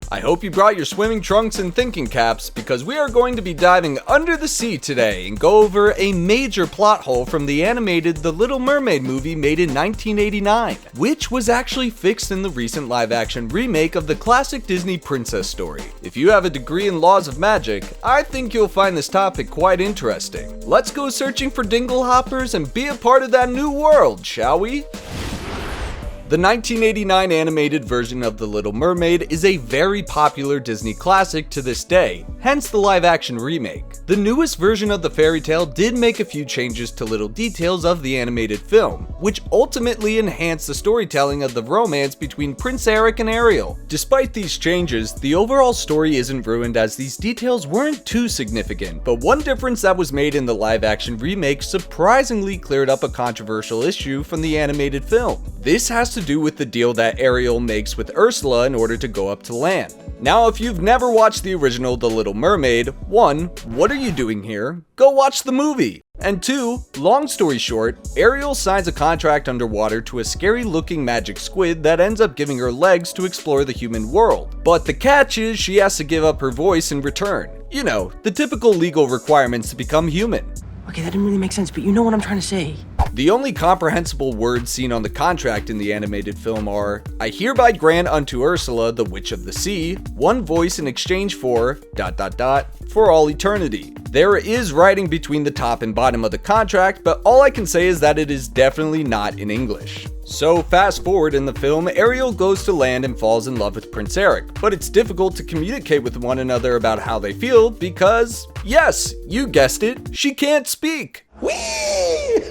I hope you brought your swimming trunks and thinking caps because we are going to be diving under the sea today and go over a major plot hole from the animated The Little Mermaid movie made in 1989, which was actually fixed in the recent live-action remake of the classic Disney princess story. If you have a degree in laws of magic, I think you'll find this topic quite interesting. Let's go searching for dingle hoppers and be a part of that new world, shall we? The 1989 animated version of The Little Mermaid is a very popular Disney classic to this day, hence the live-action remake. The newest version of the fairy tale did make a few changes to little details of the animated film, which ultimately enhanced the storytelling of the romance between Prince Eric and Ariel. Despite these changes, the overall story isn't ruined as these details weren't too significant, but one difference that was made in the live-action remake surprisingly cleared up a controversial issue from the animated film. This has to do with the deal that Ariel makes with Ursula in order to go up to land. Now, if you've never watched the original The Little Mermaid, 1. What are you doing here? Go watch the movie! And 2. Long story short, Ariel signs a contract underwater to a scary-looking magic squid that ends up giving her legs to explore the human world. But the catch is she has to give up her voice in return. You know, the typical legal requirements to become human. Okay, that didn't really make sense, but you know what I'm trying to say. The only comprehensible words seen on the contract in the animated film are, I hereby grant unto Ursula, the Witch of the Sea, one voice in exchange for ... for all eternity. There is writing between the top and bottom of the contract, but all I can say is that it is definitely not in English. So fast forward in the film, Ariel goes to land and falls in love with Prince Eric, but it's difficult to communicate with one another about how they feel because, yes, you guessed it, she can't speak. Whee!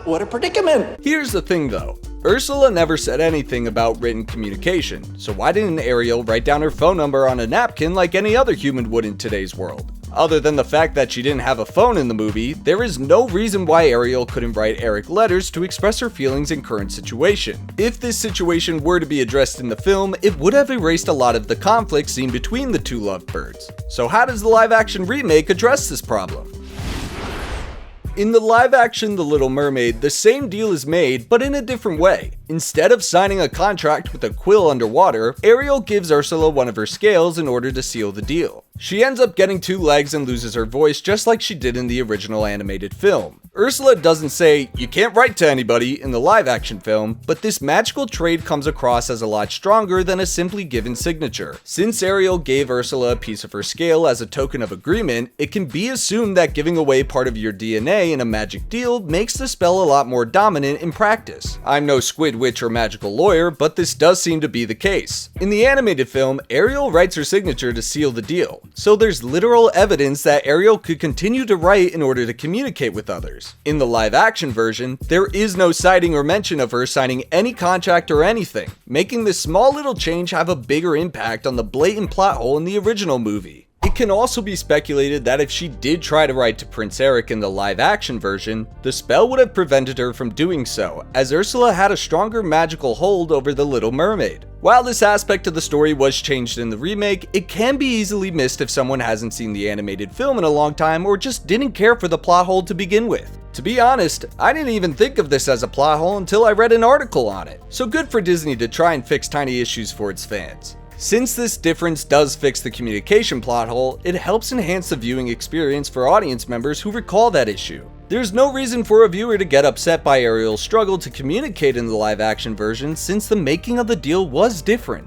What a predicament! Here's the thing though, Ursula never said anything about written communication, so why didn't Ariel write down her phone number on a napkin like any other human would in today's world? Other than the fact that she didn't have a phone in the movie, there is no reason why Ariel couldn't write Eric letters to express her feelings in current situation. If this situation were to be addressed in the film, it would have erased a lot of the conflict seen between the two lovebirds. So how does the live-action remake address this problem? In the live-action The Little Mermaid, the same deal is made, but in a different way. Instead of signing a contract with a quill underwater, Ariel gives Ursula one of her scales in order to seal the deal. She ends up getting 2 legs and loses her voice just like she did in the original animated film. Ursula doesn't say, you can't write to anybody in the live-action film, but this magical trade comes across as a lot stronger than a simply given signature. Since Ariel gave Ursula a piece of her scale as a token of agreement, it can be assumed that giving away part of your DNA in a magic deal makes the spell a lot more dominant in practice. I'm no squid witch or magical lawyer, but this does seem to be the case. In the animated film, Ariel writes her signature to seal the deal, so there's literal evidence that Ariel could continue to write in order to communicate with others. In the live-action version, there is no sighting or mention of her signing any contract or anything, making this small little change have a bigger impact on the blatant plot hole in the original movie. It can also be speculated that if she did try to write to Prince Eric in the live-action version, the spell would have prevented her from doing so, as Ursula had a stronger magical hold over the Little Mermaid. While this aspect of the story was changed in the remake, it can be easily missed if someone hasn't seen the animated film in a long time or just didn't care for the plot hole to begin with. To be honest, I didn't even think of this as a plot hole until I read an article on it, so good for Disney to try and fix tiny issues for its fans. Since this difference does fix the communication plot hole, it helps enhance the viewing experience for audience members who recall that issue. There's no reason for a viewer to get upset by Ariel's struggle to communicate in the live-action version since the making of the deal was different.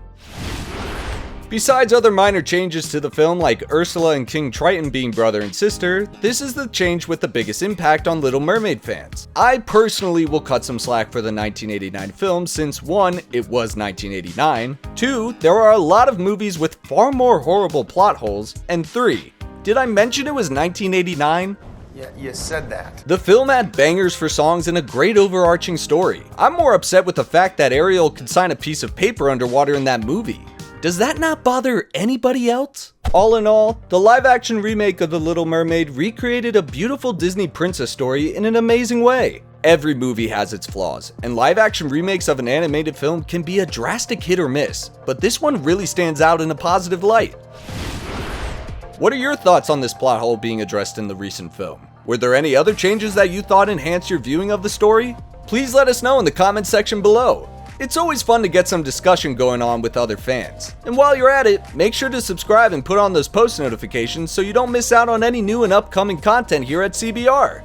Besides other minor changes to the film like Ursula and King Triton being brother and sister, this is the change with the biggest impact on Little Mermaid fans. I personally will cut some slack for the 1989 film since 1. It was 1989, 2. There are a lot of movies with far more horrible plot holes, and 3. Did I mention it was 1989? Yeah, you said that. The film had bangers for songs and a great overarching story. I'm more upset with the fact that Ariel could sign a piece of paper underwater in that movie. Does that not bother anybody else? All in all, the live-action remake of The Little Mermaid recreated a beautiful Disney princess story in an amazing way. Every movie has its flaws, and live-action remakes of an animated film can be a drastic hit or miss, but this one really stands out in a positive light. What are your thoughts on this plot hole being addressed in the recent film? Were there any other changes that you thought enhanced your viewing of the story? Please let us know in the comments section below. It's always fun to get some discussion going on with other fans. And while you're at it, make sure to subscribe and put on those post notifications so you don't miss out on any new and upcoming content here at CBR.